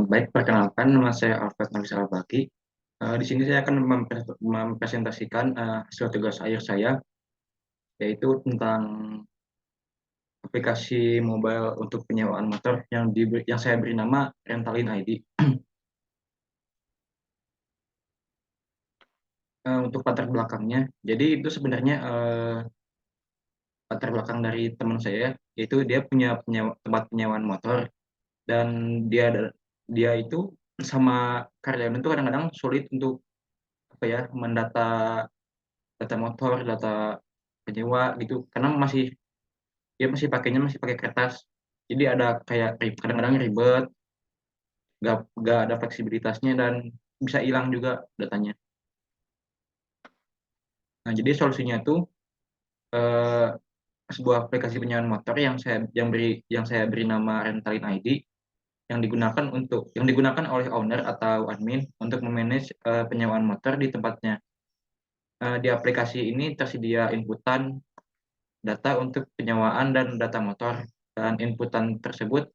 Baik, perkenalkan nama saya Alfred Nafis Al-Baki. Di sini saya akan mempresentasikan hasil tugas akhir saya, yaitu tentang aplikasi mobile untuk penyewaan motor yang saya beri nama Rentalin ID. Untuk latar belakangnya, jadi itu sebenarnya latar belakang dari teman saya, yaitu dia punya tempat penyewaan motor dan dia dia itu sama karyawan itu kadang-kadang sulit untuk apa ya mendata data motor, data penyewa gitu, karena dia masih pakainya masih pakai kertas. Jadi ada kayak kadang-kadang ribet, gak ada fleksibilitasnya dan bisa hilang juga datanya. Nah, jadi solusinya itu eh, sebuah aplikasi penyewaan motor yang saya beri nama Rentalin ID yang digunakan oleh owner atau admin untuk memanage penyewaan motor di tempatnya. Di aplikasi ini tersedia inputan data untuk penyewaan dan data motor, dan inputan tersebut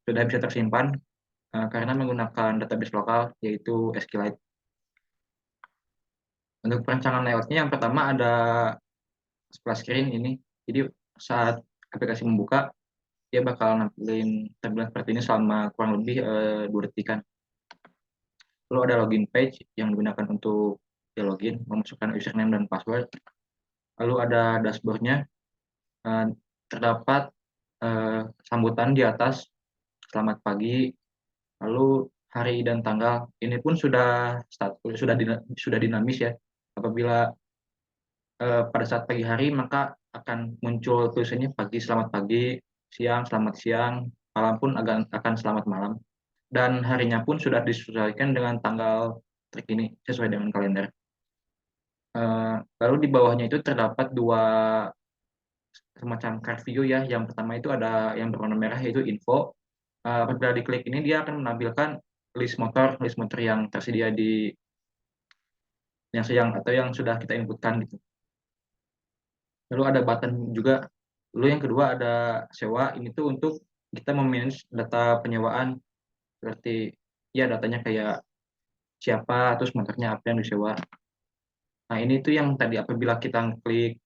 sudah bisa tersimpan karena menggunakan database lokal yaitu SQLite. Untuk perancangan layoutnya yang pertama ada splash screen ini. Jadi saat aplikasi membuka, dia bakal tampilan seperti ini selama kurang lebih 2 detikan. Lalu ada login page yang digunakan untuk login, memasukkan username dan password. Lalu ada dashboardnya, eh, terdapat sambutan di atas, selamat pagi, lalu hari dan tanggal. Ini pun sudah dinamis ya. Apabila pada saat pagi hari maka akan muncul tulisannya pagi selamat pagi, siang selamat siang, malam pun akan selamat malam. Dan harinya pun sudah disesuaikan dengan tanggal terkini sesuai dengan kalender. Lalu di bawahnya itu terdapat dua semacam card view ya. Yang pertama itu ada yang berwarna merah yaitu info. Apabila diklik ini dia akan menampilkan list motor yang tersedia di yang sudah kita inputkan gitu. Lalu ada button juga. Lalu yang kedua ada sewa. Ini tuh untuk kita memanage data penyewaan, seperti ya datanya kayak siapa, terus motornya apa yang disewa. Nah, ini tuh yang tadi apabila kita klik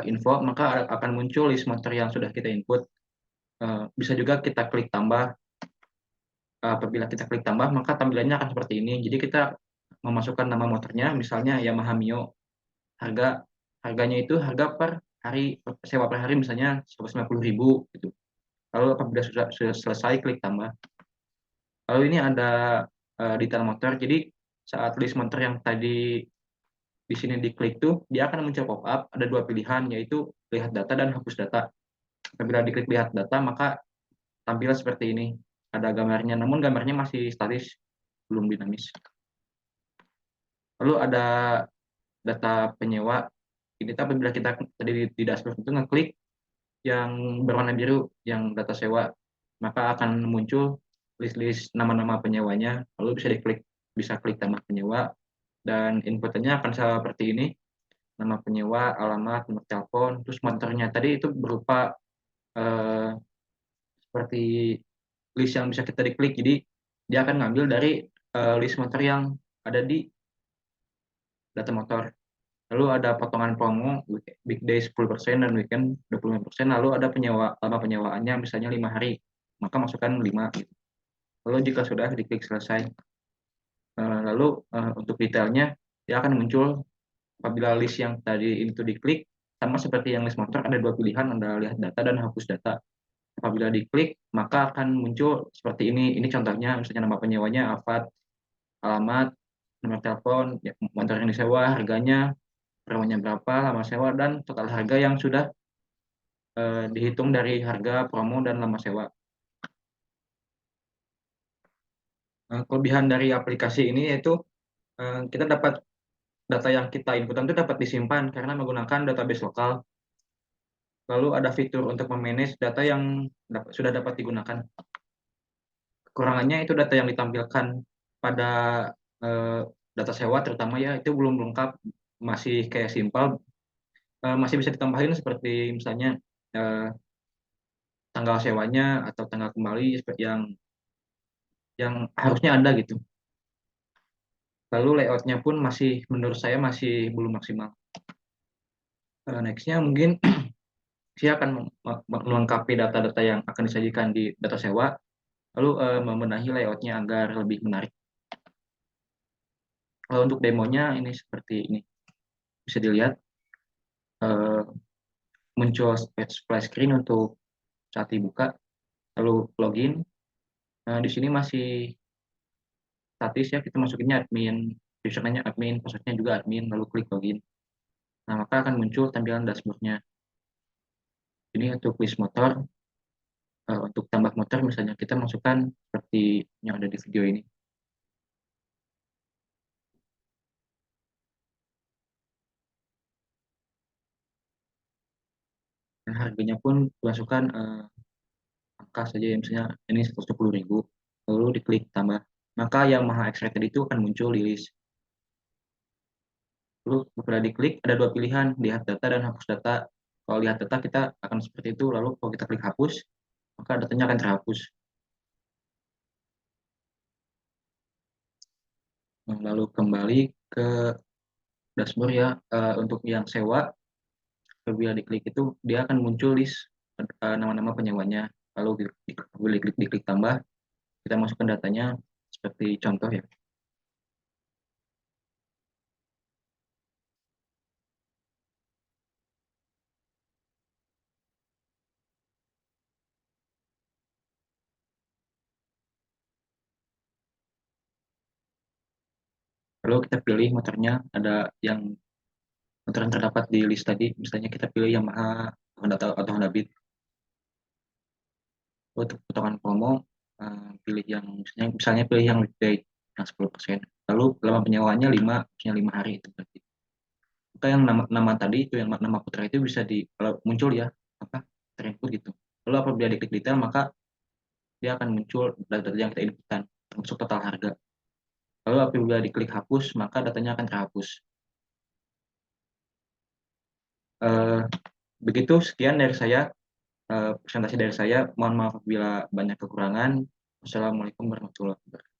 info, maka akan muncul list motor yang sudah kita input. Bisa juga kita klik tambah. Apabila kita klik tambah, maka tampilannya akan seperti ini. Jadi kita memasukkan nama motornya, misalnya Yamaha Mio. Harga harganya itu harga per hari, sewa per hari misalnya 190.000 gitu. Lalu apabila sudah selesai, klik tambah. Lalu ini ada detail motor. Jadi saat list motor yang tadi di sini diklik tuh, dia akan muncul pop up. Ada dua pilihan, yaitu lihat data dan hapus data. Apabila diklik lihat data, maka tampil seperti ini. Ada gambarnya, namun gambarnya masih statis, belum dinamis. Lalu ada data penyewa. Ini apabila kita tadi di dashboard itu ngeklik yang berwarna biru, yang data sewa, maka akan muncul list-list nama-nama penyewanya. Lalu bisa klik tambah penyewa, dan inputannya akan seperti ini: nama penyewa, alamat, nomor telepon, terus motornya tadi itu berupa eh, seperti list yang bisa kita diklik. Jadi dia akan ngambil dari list motor yang ada di data motor. Lalu ada potongan promo, weekday 10% dan weekend 25%. Lalu ada lama penyewaannya misalnya 5 hari, maka masukkan 5 gitu. Lalu jika sudah diklik selesai. Lalu untuk detailnya dia akan muncul apabila list yang tadi itu diklik, sama seperti yang list motor, ada dua pilihan, ada lihat data dan hapus data. Apabila diklik maka akan muncul seperti ini. Ini contohnya, misalnya nama penyewanya Alfat, alamat, nomor telepon, ya, motor yang disewa, harganya, promanya berapa, lama sewa, dan total harga yang sudah dihitung dari harga promo dan lama sewa. Kelebihan dari aplikasi ini yaitu kita dapat data yang kita inputkan itu dapat disimpan karena menggunakan database lokal. Lalu ada fitur untuk memanage data yang sudah dapat digunakan. Kekurangannya itu data yang ditampilkan pada eh, data sewa terutama ya, itu belum lengkap, masih kayak simpel. Masih bisa ditambahin seperti misalnya eh, tanggal sewanya atau tanggal kembali yang yang harusnya ada gitu. Lalu layoutnya pun masih menurut saya masih belum maksimal. Nextnya mungkin saya akan melengkapi data-data yang akan disajikan di data sewa, lalu membenahi layoutnya agar lebih menarik. Kalau untuk demonya ini seperti ini, bisa dilihat eh, muncul splash screen untuk saat dibuka, lalu login. Di sini masih statis ya, kita masukinnya admin, username-nya admin, passwordnya juga admin, lalu klik login. Nah, maka akan muncul tampilan dashboardnya. Ini untuk list motor, untuk tambah motor misalnya kita masukkan seperti yang ada di video ini. Nah, harganya pun masukkan angka saja ya, misalnya ini 110.000, lalu diklik tambah. Maka yang maha excited itu akan muncul di list. Lalu setelah diklik ada dua pilihan, lihat data dan hapus data. Kalau lihat data kita akan seperti itu, lalu kalau kita klik hapus, maka datanya akan terhapus. Nah, lalu kembali ke dashboard ya, untuk yang sewa, apabila diklik itu dia akan muncul list nama-nama penyewanya. Lalu diklik tambah, kita masukkan datanya seperti contoh ya. Lalu kita pilih motornya, ada yang motor yang terdapat di list tadi, misalnya kita pilih Yamaha, Honda atau Honda Beat. Untuk potongan promo, pilih yang misalnya pilih yang weekday yang 10%. Lalu lama penyewaannya 5 hari itu berarti. Maka yang nama tadi itu yang nama putra itu bisa di kalau muncul ya apa terinput gitu. Lalu apabila diklik detail maka dia akan muncul data yang kita inputkan termasuk total harga. Lalu apabila diklik hapus maka datanya akan terhapus. Eh, Begitu sekian dari saya, presentasi dari saya. Mohon maaf apabila banyak kekurangan. Wassalamualaikum warahmatullahi wabarakatuh.